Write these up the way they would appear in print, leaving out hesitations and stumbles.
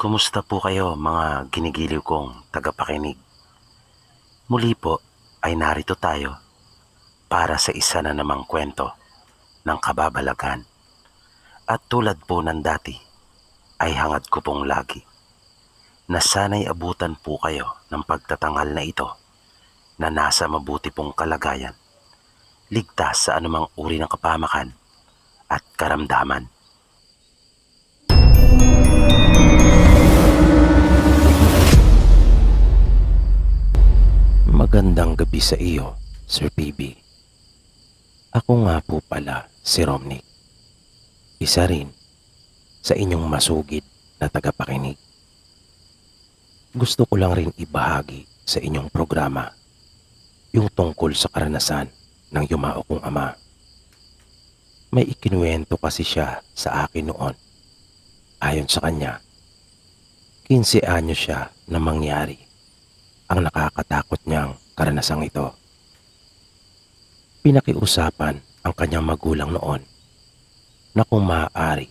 Kumusta po kayo mga ginigiliw kong tagapakinig? Muli po ay narito tayo para sa isa na namang kwento ng kababalagan. At tulad po ng dati ay hangad ko pong lagi na sana'y abutan po kayo ng pagtatangal na ito na nasa mabuti pong kalagayan, ligtas sa anumang uri ng kapamakan at karamdaman. Magandang gabi sa iyo, Sir PB. Ako nga po pala si Romnick. Isa rin sa inyong masugid na tagapakinig. Gusto ko lang rin ibahagi sa inyong programa yung tungkol sa karanasan ng yumao kong ama. May ikinuwento kasi siya sa akin noon. Ayon sa kanya, 15 anyo siya na mangyari ang nakakatakot niyang karanasang ito. Pinakiusapan ang kanyang magulang noon na kung maaari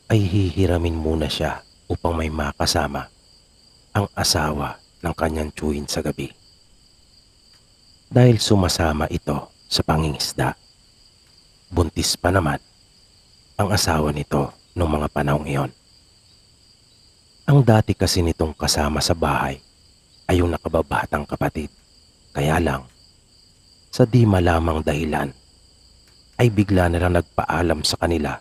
ay hihiramin muna siya upang may makasama ang asawa ng kanyang tiyuhin sa gabi. Dahil sumasama ito sa pangingisda. Buntis pa naman ang asawa nito noong mga panahong iyon. Ang dati kasi nitong kasama sa bahay ay yung nakababatang kapatid. Kaya lang, sa di malamang dahilan, ay bigla na lang nagpaalam sa kanila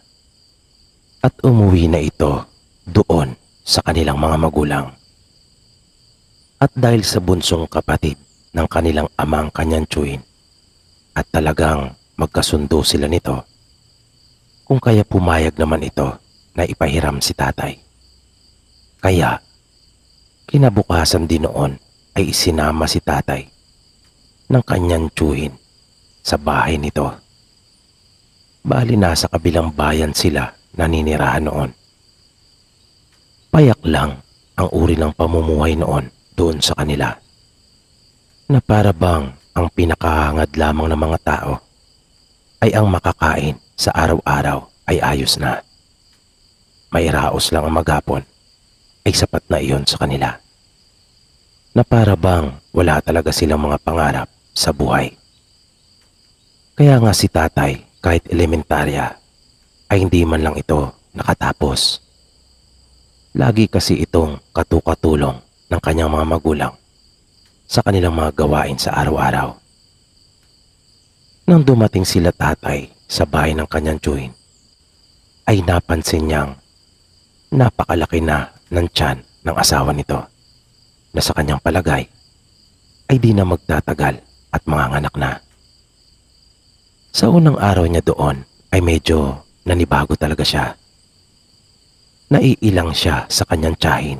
at umuwi na ito doon sa kanilang mga magulang. At dahil sa bunsong kapatid ng kanilang amang kanyang tiyuhin at talagang magkasundo sila nito, kung kaya pumayag naman ito na ipahiram si tatay. Kaya, kinabukasan din noon ay isinama si tatay ng kanyang tiyuhin sa bahay nito. Bali nasa kabilang bayan sila naninirahan noon. Payak lang ang uri ng pamumuhay noon doon sa kanila, na para bang ang pinakahangad lamang ng mga tao ay ang makakain sa araw-araw ay ayos na. May raos lang ang maghapon ay sapat na iyon sa kanila, na para bang wala talaga silang mga pangarap sa buhay. Kaya nga si tatay kahit elementarya ay hindi man lang ito nakatapos. Lagi kasi itong katukatulong ng kanyang mga magulang sa kanilang mga gawain sa araw-araw. Nang dumating sila tatay sa bahay ng kanyang tiyuhin, ay napansin niyang napakalaki na ng tiyan ng asawa nito, na sa kanyang palagay ay di na magtatagal at manganganak na. Sa unang araw niya doon ay medyo nanibago talaga siya. Naiilang siya sa kanyang tiyahin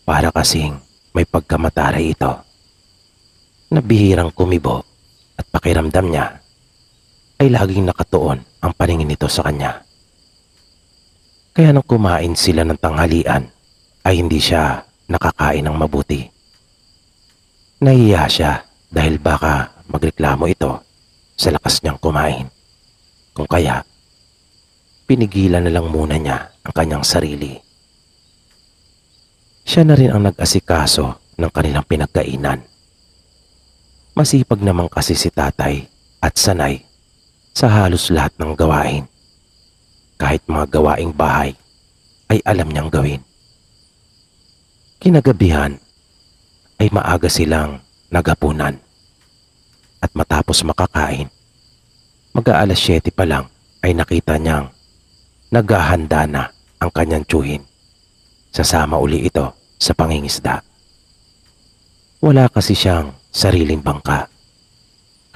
para kasing may pagkamataray ito, na bihirang kumibo at pakiramdam niya ay laging nakatuon ang paningin nito sa kanya. Kaya nang kumain sila ng tanghalian ay hindi siya nakakain ng mabuti. Nahiya siya dahil baka magreklamo ito sa lakas niyang kumain. Kung kaya, pinigilan na lang muna niya ang kanyang sarili. Siya na rin ang nag-asikaso ng kanilang pinagkainan. Masipag naman kasi si tatay at sanay sa halos lahat ng gawain. Kahit mga gawaing bahay ay alam niyang gawin. Kinagabihan ay maaga silang naghapunan at matapos makakain, mag-aalas 7 pa lang ay nakita niyang naghahanda na ang kanyang tiyuhin. Sasama uli ito sa pangingisda. Wala kasi siyang sariling bangka,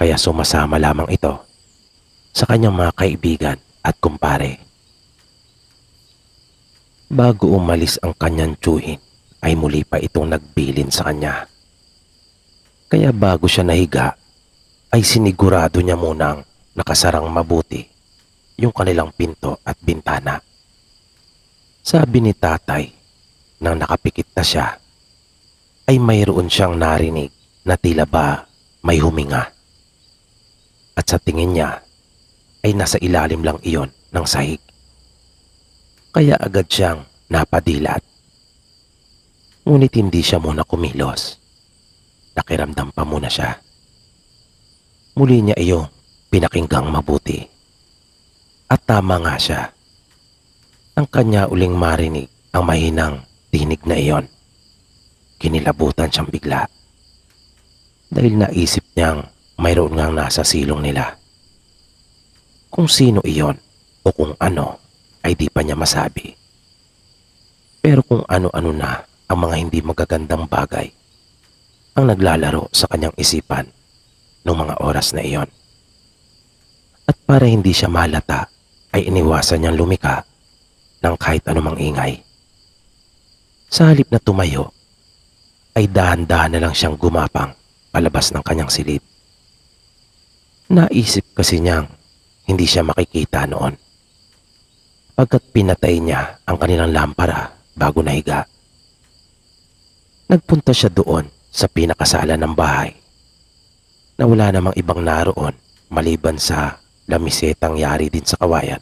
kaya sumasama lamang ito sa kanyang mga kaibigan at kumpare. Bago umalis ang kanyang tiyuhin ay muli pa itong nagbilin sa kanya. Kaya bago siya nahiga ay sinigurado niya munang nakasarang mabuti yung kanilang pinto at bintana. Sabi ni tatay nang nakapikit na siya ay mayroon siyang narinig na tila ba may huminga. At sa tingin niya ay nasa ilalim lang iyon ng sahig. Kaya agad siyang napadilat Ngunit hindi siya muna kumilos. Nakiramdam pa muna siya. Muli niya iyong pinakinggang mabuti. At tama nga siya. Ang kanya uling marinig ang mahinang tinig na iyon. Kinilabutan siyang bigla. Dahil naisip niyang mayroon ngang nasa silong nila. Kung sino iyon o kung ano ay di pa niya masabi. Pero kung ano-ano na ang mga hindi magagandang bagay ang naglalaro sa kanyang isipan noong mga oras na iyon. At para hindi siya malata ay iniwasan niyang lumika ng kahit anumang ingay. Sa halip na tumayo ay dahan-dahan na lang siyang gumapang palabas ng kanyang silid. Naisip kasi niyang hindi siya makikita noon. Pagkat pinatay niya ang kanilang lampara bago nahiga. Nagpunta siya doon sa pinakasala ng bahay na wala namang ibang naroon maliban sa lamisetang yari din sa kawayan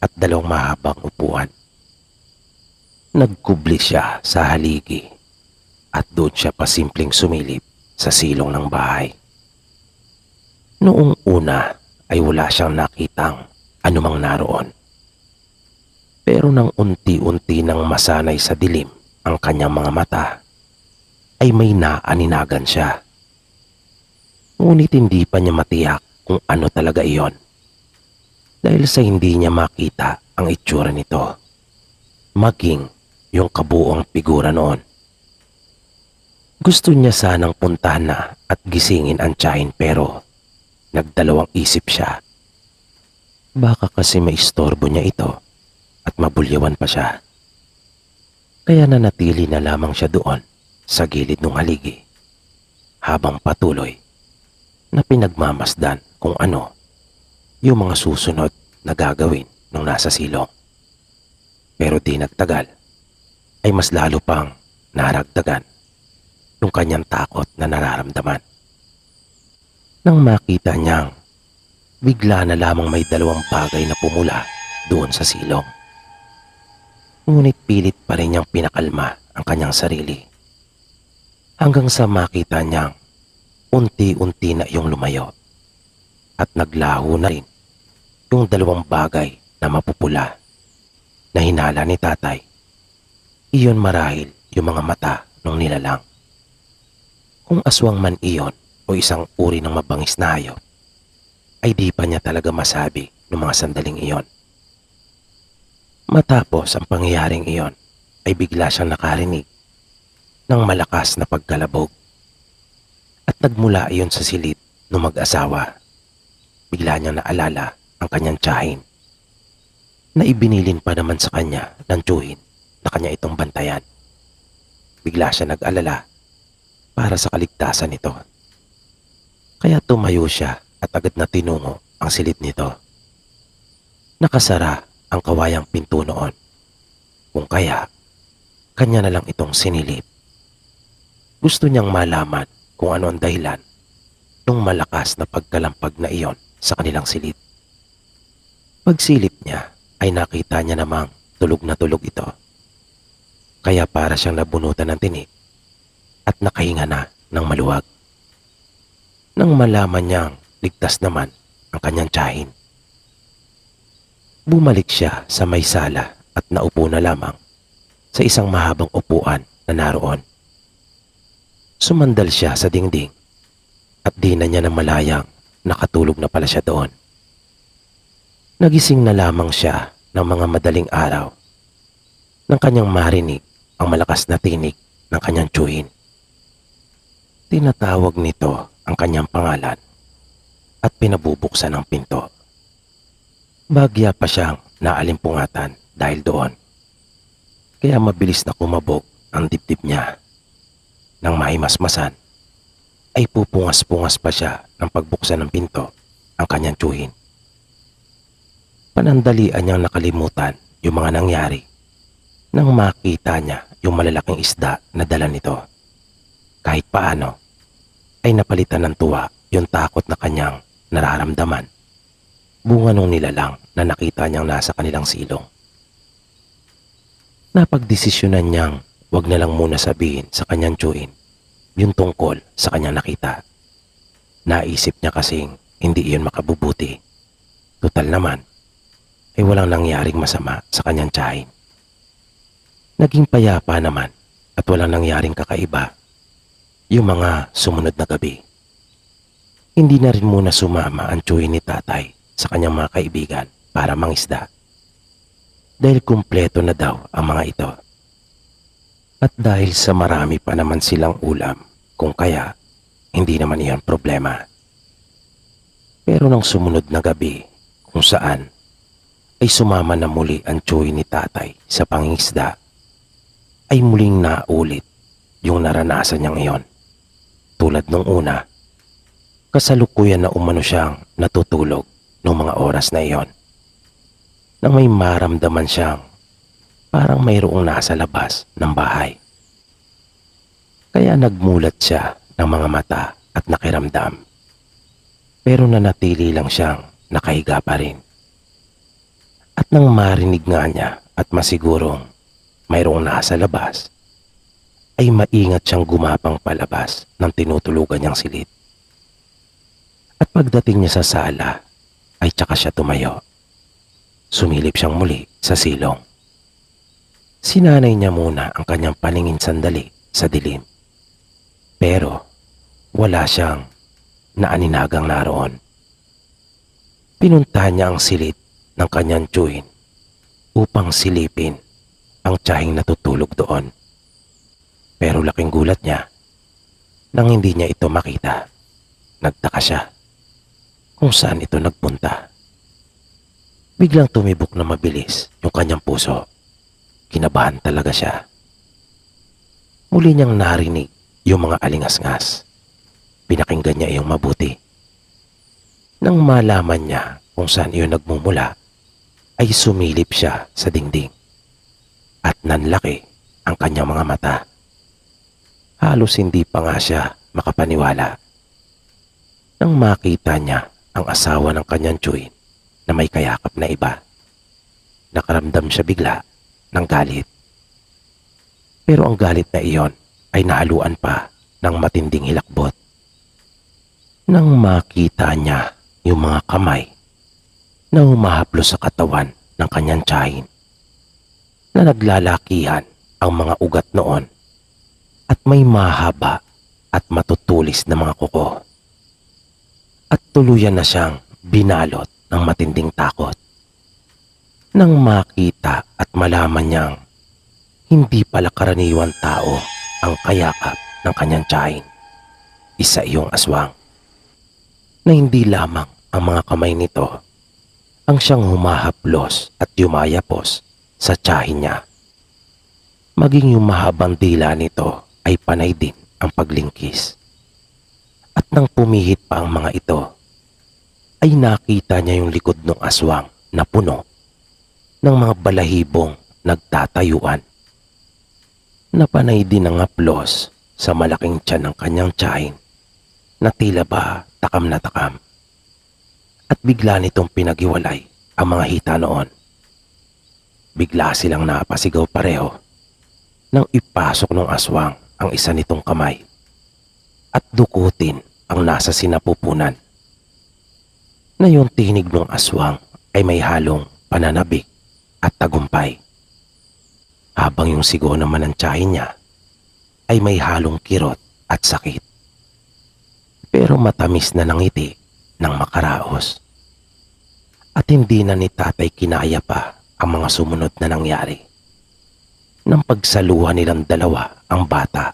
at dalawang mahabang upuan. Nagkubli siya sa haligi at doon siya pasimpleng sumilip sa silong ng bahay. Noong una ay wala siyang nakitang anumang naroon. Pero nang unti-unti nang masanay sa dilim ang kanyang mga mata, ay may naaninagan siya. Ngunit hindi pa niya matiyak kung ano talaga iyon. Dahil sa hindi niya makita ang itsura nito, maging yung kabuong figura noon. Gusto niya sanang puntahan na at gisingin ang tiyahin pero nagdalawang isip siya. Baka kasi maistorbo niya ito at mabulyawan pa siya. Kaya nanatili na lamang siya doon sa gilid ng haligi habang patuloy na pinagmamasdan kung ano yung mga susunod na gagawin nung nasa silong. Pero di nagtagal ay mas lalo pang naragdagan yung kanyang takot na nararamdaman. Nang makita niyang bigla na lamang may dalawang bagay na pumula doon sa silong. Ngunit pilit pa rin niyang pinakalma ang kanyang sarili. Hanggang sa makita niyang unti-unti na iyong lumayo at naglaho na rin yung dalawang bagay na mapupula na hinala ni tatay. Iyon marahil yung mga mata ng nilalang. Kung aswang man iyon o isang uri ng mabangis na hayop, ay di pa niya talaga masabi ng mga sandaling iyon. Matapos ang pangyayaring iyon, ay bigla siyang nakarinig ng malakas na pagkalabog. At nagmula iyon sa silid ng mag-asawa. Bigla niyang naalala ang kanyang tiyahin na ibinilin pa naman sa kanya ng tiyuhin na kanya itong bantayan. Bigla siya nag-alala para sa kaligtasan nito. Kaya tumayo siya at agad na tinungo ang silid nito. Nakasara ang kawayang pinto noon. Kung kaya, kanya na lang itong sinilip. Gusto niyang malaman kung ano ang dahilan ng malakas na pagkalampag na iyon sa kanilang silid. Pagsilip niya ay nakita niya namang tulog na tulog ito. Kaya para siyang nabunutan ng tinik at nakahinga na ng maluwag. Nang malaman niyang ligtas naman ang kanyang tiyahin, bumalik siya sa may sala at naupo na lamang sa isang mahabang upuan na naroon. Sumandal siya sa dingding at di na niya namalayang nakatulog na pala siya doon. Nagising na lamang siya ng mga madaling araw nang kanyang marinig ang malakas na tinig ng kanyang tiyuhin. Tinatawag nito ang kanyang pangalan at pinabubuksan ang pinto. Bagya pa siyang naalimpungatan dahil doon. Kaya mabilis na kumabog ang dibdib niya. Nang maimasmasan, ay pupungas-pungas pa siya ng pagbuksan ng pinto ang kanyang tiyuhin. Panandalian niyang nakalimutan yung mga nangyari nang makita niya yung malalaking isda na dala nito. Kahit paano, ay napalitan ng tuwa yung takot na kanyang nararamdaman. Bunga nung nilalang na nakita niyang nasa kanilang silong. Napagdesisyonan niyang wag na lang muna sabihin sa kanyang tiyuhin yung tungkol sa kanyang nakita. Naisip niya kasing hindi iyon makabubuti. Tutal naman, ay walang nangyaring masama sa kanyang tiyahin. Naging payapa naman at walang nangyaring kakaiba yung mga sumunod na gabi. Hindi na rin muna sumama ang tiyuhin ni tatay sa kanyang mga kaibigan para mangisda. Dahil kumpleto na daw ang mga ito. At dahil sa marami pa naman silang ulam, kung kaya hindi naman iyon problema. Pero nang sumunod na gabi kung saan ay sumama na muli ang tiyuhin ni tatay sa pangingisda, ay muling naulit yung naranasan niyang iyon. Tulad nung una, kasalukuyan na umano siyang natutulog noong mga oras na iyon. Nang may maramdaman siyang parang mayroong nasa labas ng bahay. Kaya nagmulat siya ng mga mata at nakiramdam. Pero nanatili lang siyang nakahiga pa rin. At nang marinig nga niya at masigurong mayroong nasa labas, ay maingat siyang gumapang palabas ng tinutulugan niyang silid. At pagdating niya sa sala, ay tsaka siya tumayo. Sumilip siyang muli sa silong. Sinanay niya muna ang kanyang paningin sandali sa dilim. Pero wala siyang naaninagang naroon. Pinuntahan niya ang silid ng kanyang tiyuhin upang silipin ang tiyahing natutulog doon. Pero laking gulat niya nang hindi niya ito makita. Nagtaka siya kung saan ito nagpunta. Biglang tumibok na mabilis yung kanyang puso. Kinabahan talaga siya. Muli niyang narinig yung mga alingas-ngas. Pinakinggan niya iyong mabuti. Nang malaman niya kung saan iyon nagmumula, ay sumilip siya sa dingding. At nanlaki ang kanyang mga mata. Halos hindi pa nga siya makapaniwala nang makita niya ang asawa ng kanyang tiyuhin na may kayakap na iba. Nakaramdam siya bigla ng galit. Pero ang galit na iyon ay nahaluan pa ng matinding hilakbot. Nang makita niya yung mga kamay na humahaplos sa katawan ng kanyang tiyahin, na naglalakihan ang mga ugat noon at may mahaba at matutulis na mga kuko. At tuluyan na siyang binalot ng matinding takot. Nang makita at malaman niyang hindi pala karaniwang tao ang kayakap ng kanyang tiyahin, isa iyong aswang, na hindi lamang ang mga kamay nito ang siyang humahaplos at yumayapos sa tiyahin niya. Maging yung mahabang dila nito ay panay din ang paglingkis. At nang pumihit pa ang mga ito, ay nakita niya yung likod ng aswang na puno ng mga balahibong nagtatayuan. Napanay din ang haplos sa malaking tiyan ng kanyang tiyahin na tila ba takam na takam. At bigla nitong pinaghiwalay ang mga hita noon. Bigla silang napasigaw pareho nang ipasok ng aswang ang isa nitong kamay at dukutin ang nasa sinapupunan. Na yung tinig ng aswang ay may halong pananabik at tagumpay. Habang yung sigaw naman ng tiyahin niya ay may halong kirot at sakit. Pero matamis na nangiti ng makaraos. At hindi na ni tatay kinaya pa ang mga sumunod na nangyari. Nang pagsaluhan nilang dalawa ang bata.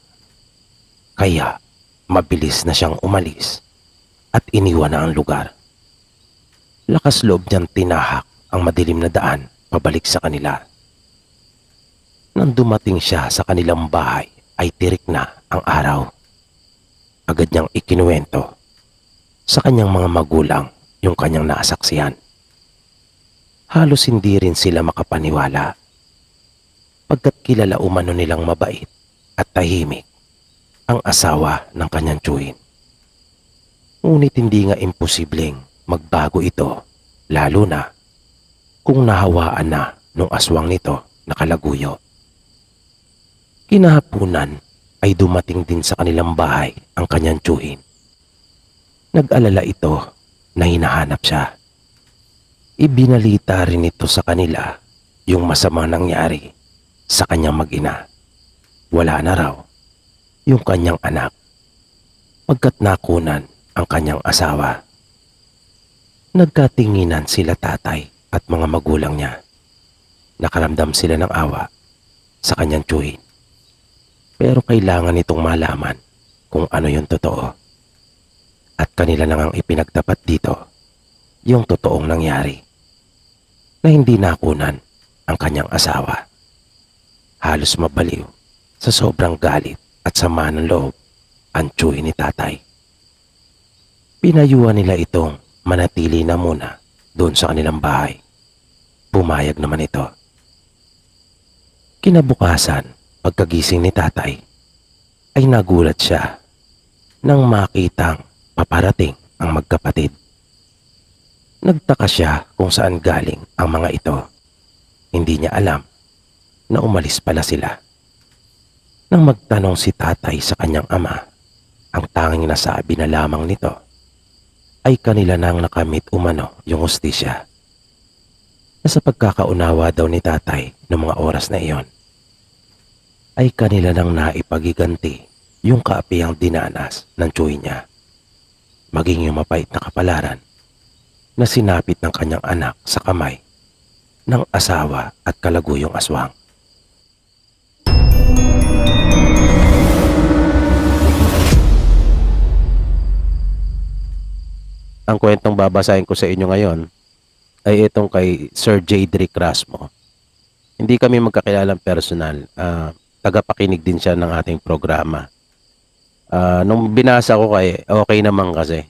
Kaya mabilis na siyang umalis at iniwan na ang lugar. Lakas loob niyang tinahak ang madilim na daan pabalik sa kanila. Nang dumating siya sa kanilang bahay ay tirik na ang araw. Agad niyang ikinuwento sa kanyang mga magulang yung kanyang nasaksihan. Halos hindi rin sila makapaniwala pagkat kilala umano nilang mabait at tahimik ang asawa ng kanyang tiyuhin. Ngunit hindi nga imposibleng magbago ito, lalo na kung nahawaan na nung aswang nito na kalaguyo. Kinahapunan ay dumating din sa kanilang bahay ang kanyang tiyuhin. Nag-alala ito na hinahanap siya. Ibinalita rin ito sa kanila yung masamang nangyari sa kanyang mag-ina. Wala na raw yung kanyang anak pagkat nakunan ang kanyang asawa. Nagkatinginan sila tatay at mga magulang niya. Nakaramdam sila ng awa sa kanyang tiyuhin. Pero kailangan itong malaman kung ano yung totoo. At kanila na ngang ipinagtapat dito yung totoong nangyari na hindi nakunan ang kanyang asawa. Halos mabaliw sa sobrang galit at sama ng loob ang tiyuhin ni tatay. Pinayuhan nila itong manatili na muna doon sa kanilang bahay. Pumayag naman ito. Kinabukasan, pagkagising ni tatay, ay nagulat siya nang makitang paparating ang magkapatid. Nagtaka siya kung saan galing ang mga ito. Hindi niya alam na umalis pala sila. Nang magtanong si tatay sa kanyang ama, ang tanging nasabi na lamang nito ay kanila nang nakamit umano yung hustisya. Na sa pagkakaunawa daw ni tatay ng mga oras na iyon, ay kanila nang naipagiganti yung kaapihang dinanas ng tiyuhin niya. Maging yung mapait na kapalaran na sinapit ng kanyang anak sa kamay ng asawa at kalaguyong aswang. Ang kwentong babasahin ko sa inyo ngayon ay itong kay Sir J. Rasmo. Hindi kami magkakilalang personal. Tagapakinig din siya ng ating programa. Nung binasa ko okay naman kasi.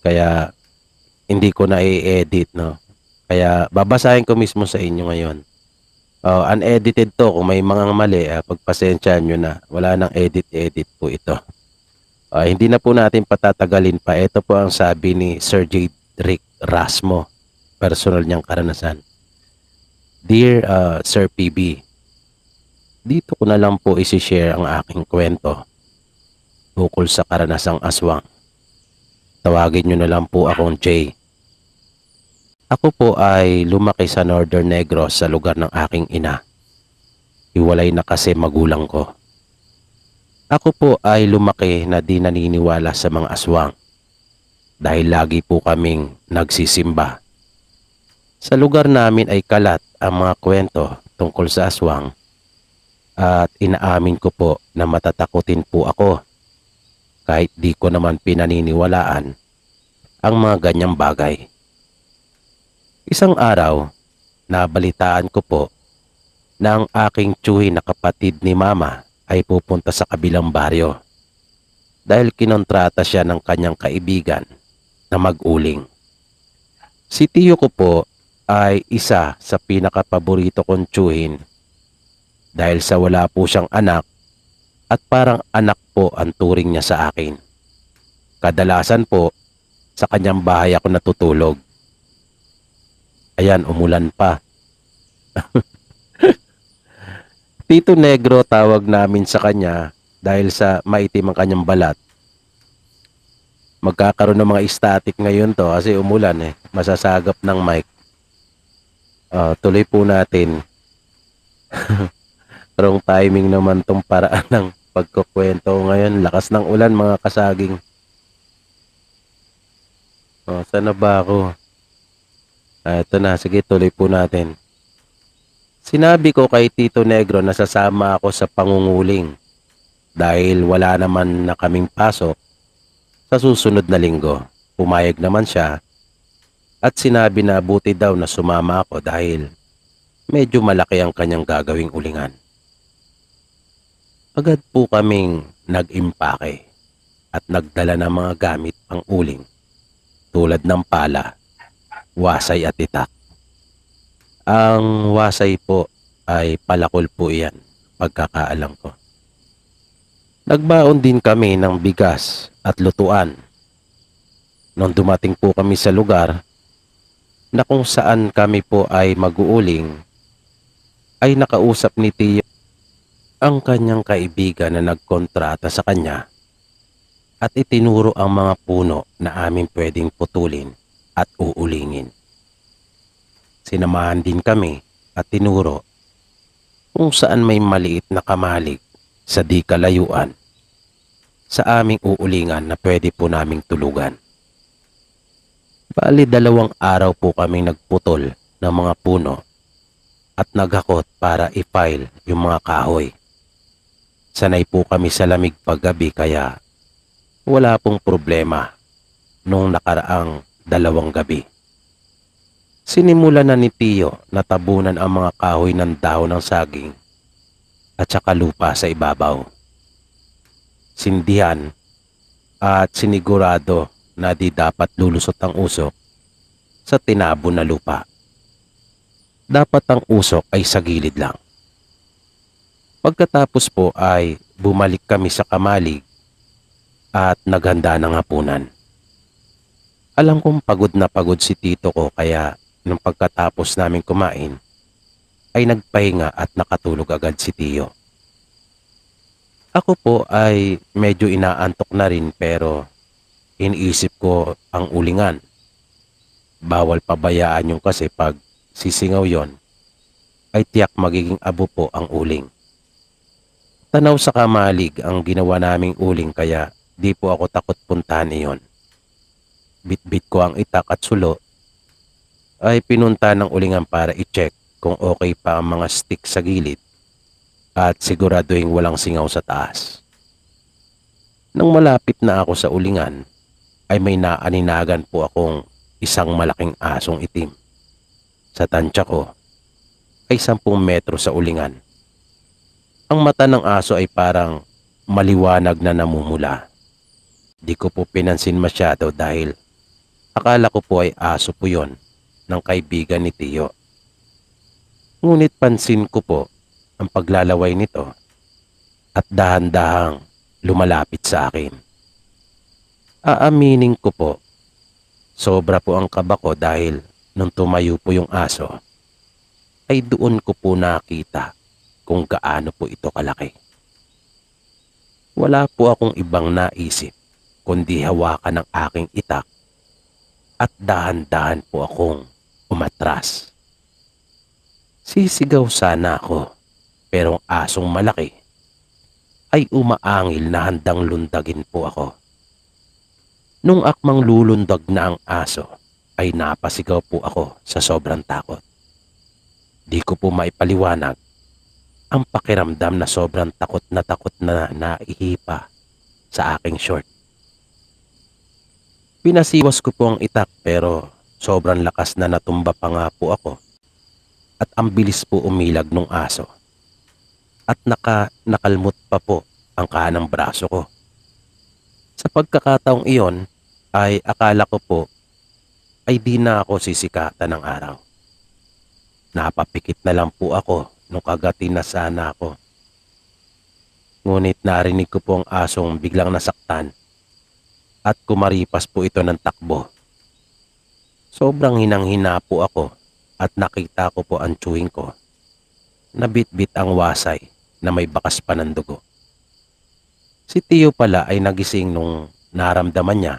Kaya hindi ko na i-edit, no? Kaya babasahin ko mismo sa inyo ngayon. Unedited to. Kung may mga mali, pagpasensyahan nyo na. Wala nang edit po ito. Hindi na po natin patatagalin pa. Ito po ang sabi ni Sir J. Rasmo. Personal niyang karanasan. Dear Sir PB, dito ko na lang po isi-share ang aking kwento tungkol sa karanasang aswang. Tawagin nyo na lang po akong Jay. Ako po ay lumaki sa Northern Negros sa lugar ng aking ina. Hiwalay na kasi magulang ko. Ako po ay lumaki na di naniniwala sa mga aswang dahil lagi po kaming nagsisimba. Sa lugar namin ay kalat ang mga kwento tungkol sa aswang at inaamin ko po na matatakutin po ako kahit di ko naman pinaniniwalaan ang mga ganyang bagay. Isang araw, nabalitaan ko po na ang aking tiyuhin na kapatid ni mama ay pupunta sa kabilang baryo dahil kinontrata siya ng kanyang kaibigan na mag-uling. Si tiyo ko po ay isa sa pinakapaborito kong tiyuhin dahil sa wala po siyang anak at parang anak po ang turing niya sa akin. Kadalasan po sa kanyang bahay ako natutulog. Ayan, umulan pa. Tito Negro tawag namin sa kanya dahil sa maitim ang kanyang balat. Magkakaroon ng mga static ngayon to kasi umulan masasagap ng mic. Tuloy po natin. Wrong timing naman tong paraan ng pagkukwento ngayon. Lakas ng ulan mga kasaging. Saan na ba ako? Ito na, sige tuloy po natin. Sinabi ko kay Tito Negro na sasama ako sa pangunguling dahil wala naman na kaming pasok sa susunod na linggo. Pumayag naman siya at sinabi na buti daw na sumama ako dahil medyo malaki ang kanyang gagawing ulingan. Agad po kaming nag-impake at nagdala ng mga gamit pang uling tulad ng pala, wasay at itak. Ang wasay po ay palakol po iyan, pagkakaalam ko. Nagbaon din kami ng bigas at lutuan. Nung dumating po kami sa lugar na kung saan kami po ay mag-uuling, ay nakausap ni Tiyo ang kanyang kaibigan na nagkontrata sa kanya at itinuro ang mga puno na aming pwedeng putulin at uulingin. Sinamahan din kami at tinuro kung saan may maliit na kamalig sa di kalayuan sa aming uulingan na pwede po naming tulugan. Bali 2 araw po kaming nagputol ng mga puno at naghakot para i-file yung mga kahoy. Sanay po kami sa lamig paggabi kaya wala pong problema nung nakaraang 2 gabi. Sinimula na ni Tio na tabunan ang mga kahoy ng dahon ng saging at saka lupa sa ibabaw. Sindihan at sinigurado na di dapat lulusot ang usok sa tinabon na lupa. Dapat ang usok ay sa gilid lang. Pagkatapos po ay bumalik kami sa kamalig at naghanda ng hapunan. Alam kong pagod na pagod si tito ko kaya nung pagkatapos namin kumain ay nagpahinga at nakatulog agad si Tio. Ako po ay medyo inaantok na rin pero iniisip ko ang ulingan. Bawal pabayaan yung kasi pag sisingaw yon ay tiyak magiging abo po ang uling. Tanaw sa kamalig ang ginawa naming uling kaya di po ako takot puntahan iyon. Bitbit ko ang itak at sulo ay pinunta ng ulingan para i-check kung okay pa ang mga stick sa gilid at siguraduhin walang singaw sa taas. Nang malapit na ako sa ulingan ay may naaninagan po akong isang malaking asong itim. Sa tansya ko ay 10 metro sa ulingan. Ang mata ng aso ay parang maliwanag na namumula. Di ko po pinansin masyado dahil akala ko po ay aso po yon ng kaibigan ni Tio. Ngunit pansin ko po ang paglalaway nito at dahan-dahang lumalapit sa akin. Aaminin ko po, sobra po ang kaba ko dahil nung tumayo po yung aso, ay doon ko po nakita kung gaano po ito kalaki. Wala po akong ibang naisip kundi hawakan ng aking itak at dahan-dahan po akong umatras. Sisigaw sana ako pero ang asong malaki ay umaangil na handang lundagin po ako. Nung akmang lulundag na ang aso ay napasigaw po ako sa sobrang takot. Di ko po maipaliwanag ang pakiramdam na sobrang takot na naihipa sa aking short. Pinasiwas ko po ang itak pero sobrang lakas na natumba pa nga po ako at ang bilis po umilag nung aso. At nakalmot pa po ang kanang braso ko. Sa pagkakataong iyon ay akala ko po ay di na ako sisikatan ng araw. Napapikit na lang po ako nung kagatin na sana ako. Ngunit narinig ko po ang asong biglang nasaktan at kumaripas po ito ng takbo. Sobrang hinang-hina po ako at nakita ko po ang chewing ko. Nabitbit ang wasay na may bakas pa ng dugo. Si Tio pala ay nagising nung naramdaman niya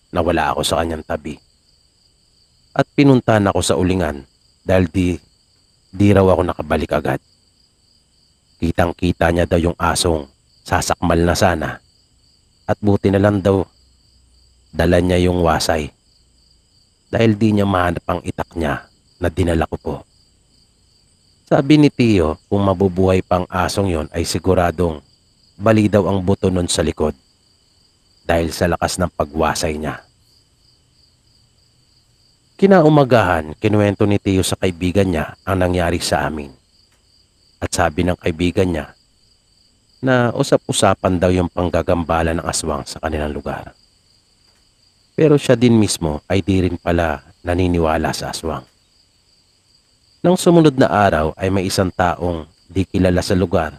na wala ako sa kanyang tabi. At pinuntahan ako sa ulingan dahil di raw ako nakabalik agad. Kitang-kita niya daw yung asong sasakmal na sana at buti na lang daw dala niya yung wasay dahil di niya mahanap ang itak niya na dinala ko po. Sabi ni Tio kung mabubuhay pang asong yon ay siguradong bali daw ang buto nun sa likod dahil sa lakas ng pagwasay niya. Kinaumagahan, kinuwento ni Tio sa kaibigan niya ang nangyari sa amin. At sabi ng kaibigan niya na usap-usapan daw yung panggagambala ng aswang sa kanilang lugar. Pero siya din mismo ay di rin pala naniniwala sa aswang. Nang sumunod na araw ay may isang taong di kilala sa lugar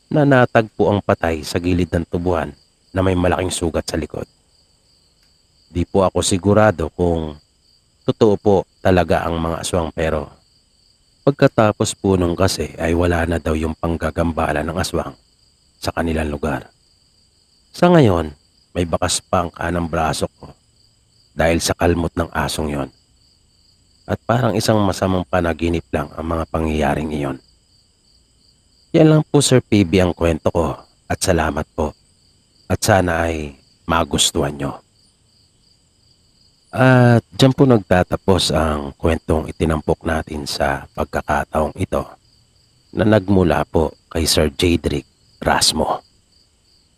na natagpo ang patay sa gilid ng tubuhan na may malaking sugat sa likod. Di po ako sigurado kung totoo po talaga ang mga aswang pero Pagkatapos po nung kasi ay wala na daw yung panggagambala ng aswang sa kanilang lugar. Sa ngayon, may bakas pa ang kanang braso ko dahil sa kalmot ng asong yon. At parang isang masamang panaginip lang ang mga pangyayaring iyon. Yan lang po Sir PB ang kwento ko at salamat po. At sana ay magustuhan nyo. At dyan po nagtatapos ang kwentong itinampok natin sa pagkakataong ito na nagmula po kay Sir Jadrick Rasmo.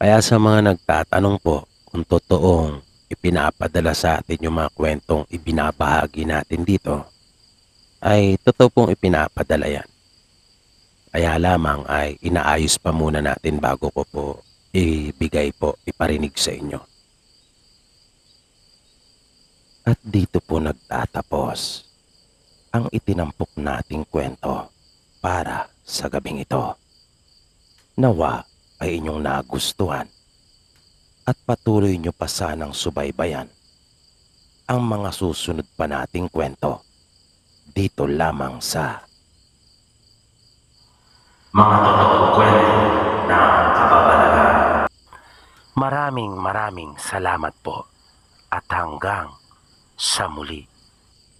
Kaya sa mga nagtatanong po kung totoong ipinapadala sa atin yung mga kwentong ibinabahagi natin dito, ay totoo pong ipinapadala yan. Kaya lamang ay inaayos pa muna natin bago ko po iparinig sa inyo. At dito po nagtatapos ang itinampok nating kwento para sa gabing ito. Nawa ay inyong nagustuhan at patuloy nyo pa sanang subaybayan ang mga susunod pa nating kwento dito lamang sa Mga Totoong Kwento ng Kababalaghan. Maraming salamat po at hanggang sa muli.